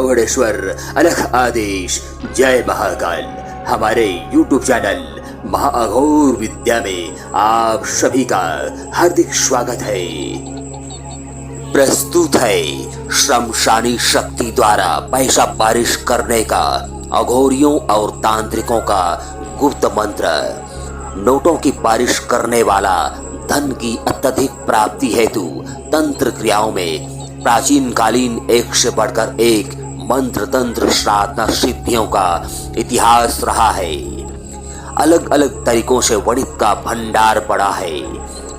महागौड़ेश्वर अलख आदेश जय महाकाल। हमारे YouTube चैनल महाअघोर विद्या में आप सभी का हार्दिक स्वागत है। प्रस्तुत है श्मशानी शक्ति द्वारा पैसा बारिश करने का अघोरियों और तांत्रिकों का गुप्त मंत्र। नोटों की बारिश करने वाला धन की अत्यधिक प्राप्ति हेतु तंत्र क्रियाओं में प्राचीन कालीन एक से बढ़कर एक मंत्र तंत्र साधना सिद्धियों का इतिहास रहा है। अलग अलग तरीकों से वणित का भंडार पड़ा है,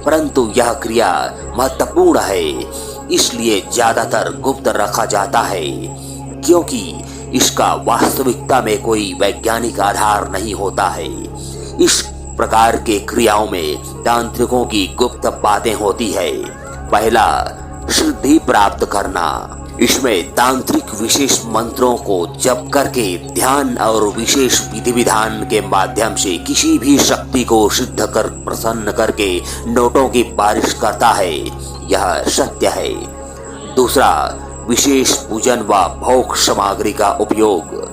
परंतु यह क्रिया महत्वपूर्ण है, इसलिए ज्यादातर गुप्त रखा जाता है, क्योंकि इसका वास्तविकता में कोई वैज्ञानिक आधार नहीं होता है। इस प्रकार के क्रियाओं में तांत्रिकों की गुप्त बातें होती है। पहला, सिद्धि प्राप्त करना। इसमें तांत्रिक विशेष मंत्रों को जप करके ध्यान और विशेष विधि विधान के माध्यम से किसी भी शक्ति को सिद्ध कर प्रसन्न करके नोटों की बारिश करता है, यह सत्य है। दूसरा, विशेष पूजन व भोग सामग्री का उपयोग।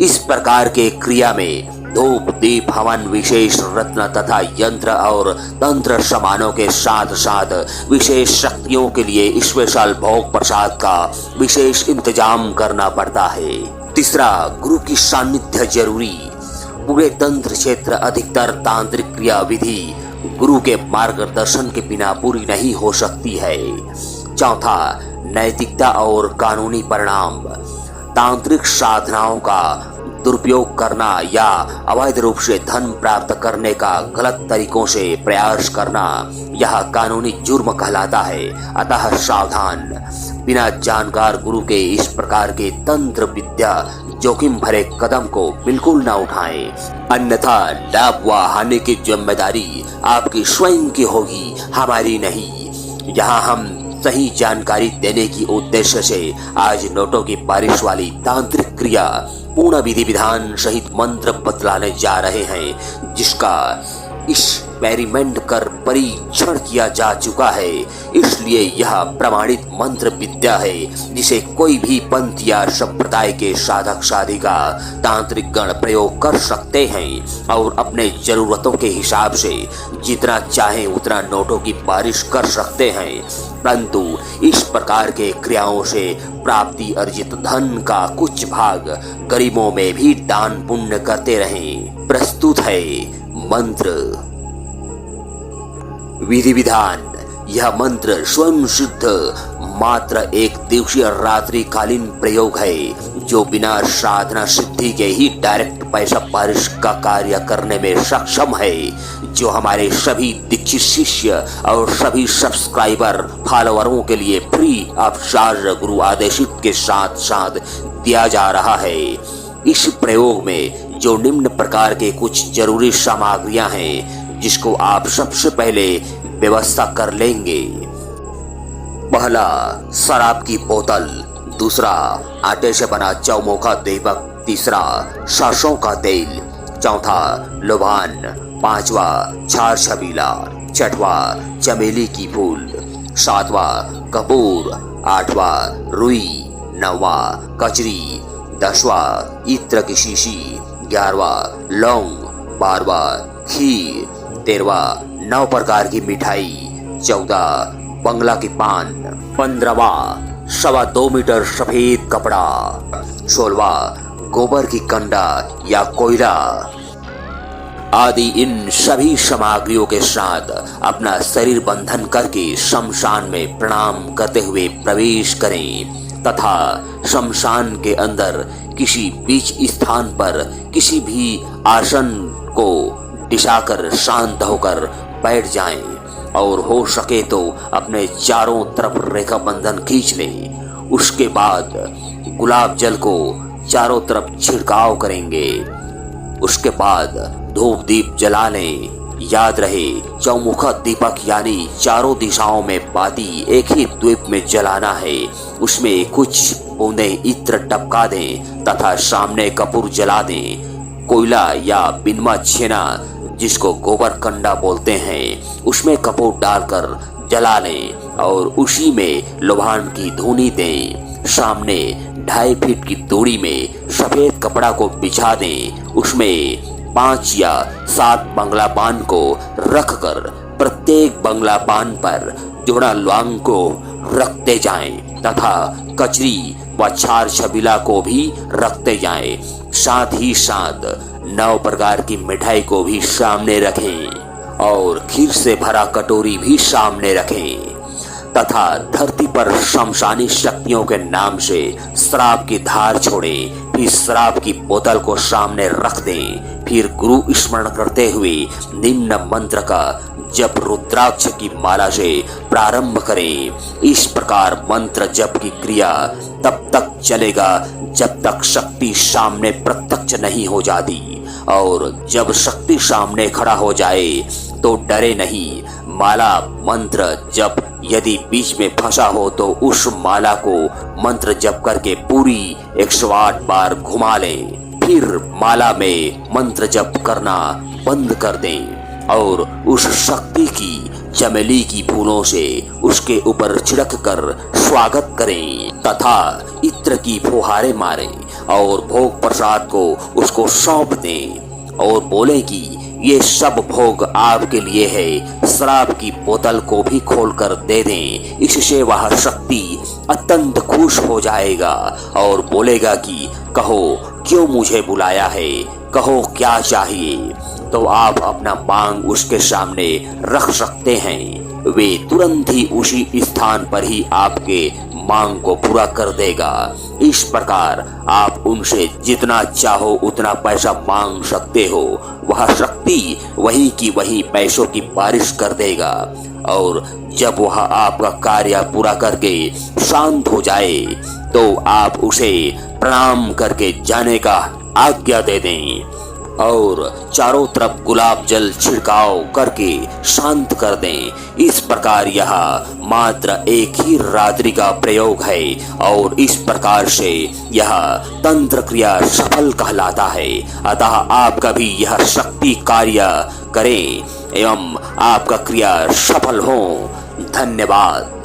इस प्रकार के क्रिया में धूप दीप हवन विशेष रत्न तथा यंत्र और तंत्र सामानों के साथ साथ विशेष शक्तियों के लिए स्पेशल भोग प्रसाद का विशेष इंतजाम करना पड़ता है। तीसरा, गुरु की सानिध्य जरूरी। पूरे तंत्र क्षेत्र अधिकतर तांत्रिक क्रिया विधि गुरु के मार्गदर्शन के बिना पूरी नहीं हो सकती है। चौथा, नैतिकता और कानूनी परिणाम। तांत्रिक साधनाओं का दुरुपयोग करना या अवैध रूप से धन प्राप्त करने का गलत तरीकों से प्रयास करना, यह कानूनी जुर्म कहलाता है। अतः सावधान। बिना जानकार गुरु के इस प्रकार के तंत्र विद्या जोखिम भरे कदम को बिल्कुल न उठाएं, अन्यथा लाभ व हानि की जिम्मेदारी आपकी स्वयं की होगी, हमारी नहीं। यहाँ हम सही जानकारी देने की उद्देश्य से आज नोटों की बारिश वाली तांत्रिक क्रिया पूर्ण विधि विधान सहित मंत्र बतलाने जा रहे हैं, जिसका एक्सपेरिमेंट कर परीक्षण किया जा चुका है। इसलिए यह प्रमाणित मंत्र विद्या है, जिसे कोई भी पंथ या संप्रदाय के साधक साधिका तांत्रिक गण प्रयोग कर सकते हैं और अपने जरूरतों के हिसाब से जितना चाहे उतना नोटों की बारिश कर सकते हैं। परंतु इस प्रकार के क्रियाओं से प्राप्ति अर्जित धन का कुछ भाग गरीबों में भी दान पुण्य करते रहें। प्रस्तुत है मंत्र। विधि विधान। यह मंत्र स्वयं सिद्ध मात्र एक दिवसीय रात्रि कालीन प्रयोग है, जो बिना साधना सिद्धि के ही डायरेक्ट पैसा बारिश का कार्य करने में सक्षम है, जो हमारे सभी दीक्षित शिष्य और सभी सब्सक्राइबर फॉलोअरों के लिए फ्री ऑफ चार्ज गुरु आदेशित के साथ साथ दिया जा रहा है। इस प्रयोग में जो निम्न प्रकार के कुछ जरूरी सामग्रियां हैं, जिसको आप सबसे पहले व्यवस्था कर लेंगे। पहला, शराब की बोतल। दूसरा, आटे से बना चौमुखा दीपक। तीसरा, सरसों का तेल। चौथा, लोबान। पांचवा, छार छबीला। छठवा, चमेली की फूल। सातवा, कपूर। आठवा, रुई। नौवा, कचरी। दसवा, इत्र की शीशी। 11वां, लौंग। 12वां, खीर। 13वां, 9 प्रकार की मिठाई। 14, बंगला की पान। 15वां, 2.25 मीटर सफेद कपड़ा। 16वां, गोबर की कंडा या कोयला आदि। इन सभी सामग्रियों के साथ अपना शरीर बंधन करके शमशान में प्रणाम करते हुए प्रवेश करें तथा शमशान के अंदर किसी बीच स्थान पर किसी भी आसन को बिछाकर शांत होकर बैठ जाएं और हो सके तो अपने चारों तरफ रेखा बंधन खींच लें। उसके बाद गुलाब जल को चारों तरफ छिड़काव करेंगे। उसके बाद धूप दीप जला लें। याद रहे, चौमुखा दीपक यानी चारों दिशाओं में बाती एक ही द्वीप में जलाना है। उसमें कुछ बूंदें इत्र टपका दें तथा सामने कपूर जला दें। कोयला या बिनमा छेना, जिसको गोबर कंडा बोलते हैं, उसमें कपूर डालकर जला लें और उसी में लोबान की धुनी दें। सामने 2.5 फीट की दूरी में सफेद कपड़ा को बिछा दें। उसमें 5 या 7 बंगला पान को रखकर प्रत्येक बंगला पान पर जोड़ा लौंग को रखते जाएं तथा कचरी व छार छबीला को भी रखते जाएं। साथ ही साथ 9 प्रकार की मिठाई को भी सामने रखें और खीर से भरा कटोरी भी सामने रखें तथा धरती पर शमशानी शक्तियों के नाम से शराब की धार छोड़ें। फिर शराब की बोतल को सामने रख दें। फिर गुरु स्मरण करते हुए निम्न मंत्र का जप रुद्राक्ष की माला से प्रारंभ करें। इस प्रकार मंत्र जप की क्रिया तब तक चलेगा जब तक शक्ति सामने प्रत्यक्ष नहीं हो जाती, और जब शक्ति सामने खड़ा हो जाए तो डरे नहीं। माला मंत्र जप यदि बीच में फंसा हो तो उस माला को मंत्र जप करके पूरी 108 बार घुमा लें। फिर माला में मंत्र जप करना बंद कर दें और उस शक्ति की चमेली की फूलों से उसके ऊपर छिड़क कर स्वागत करें तथा इत्र की फुहारे मारें और भोग प्रसाद को उसको सौंप दें और बोले कि ये सब भोग आपके लिए है। शराब की बोतल को भी खोलकर दे दें। इससे वह शक्ति अत्यंत खुश हो जाएगा और बोलेगा कि कहो क्यों मुझे बुलाया है, कहो क्या चाहिए। तो आप अपना मांग उसके सामने रख सकते हैं। वे तुरंत ही उसी स्थान पर ही आपके मांग को पूरा कर देगा। इस प्रकार आप उनसे जितना चाहो उतना पैसा मांग सकते हो। वह शक्ति वही की वही पैसों की बारिश कर देगा और जब वह आपका कार्य पूरा करके शांत हो जाए तो आप उसे प्रणाम करके जाने का आज्ञा दे दें और चारों तरफ गुलाब जल छिड़काव करके शांत कर दें। इस प्रकार यह मात्र एक ही रात्रि का प्रयोग है और इस प्रकार से यह तंत्र क्रिया सफल कहलाता है। अतः आप कभी यह शक्ति कार्य करें एवं आपका क्रिया सफल हो। धन्यवाद।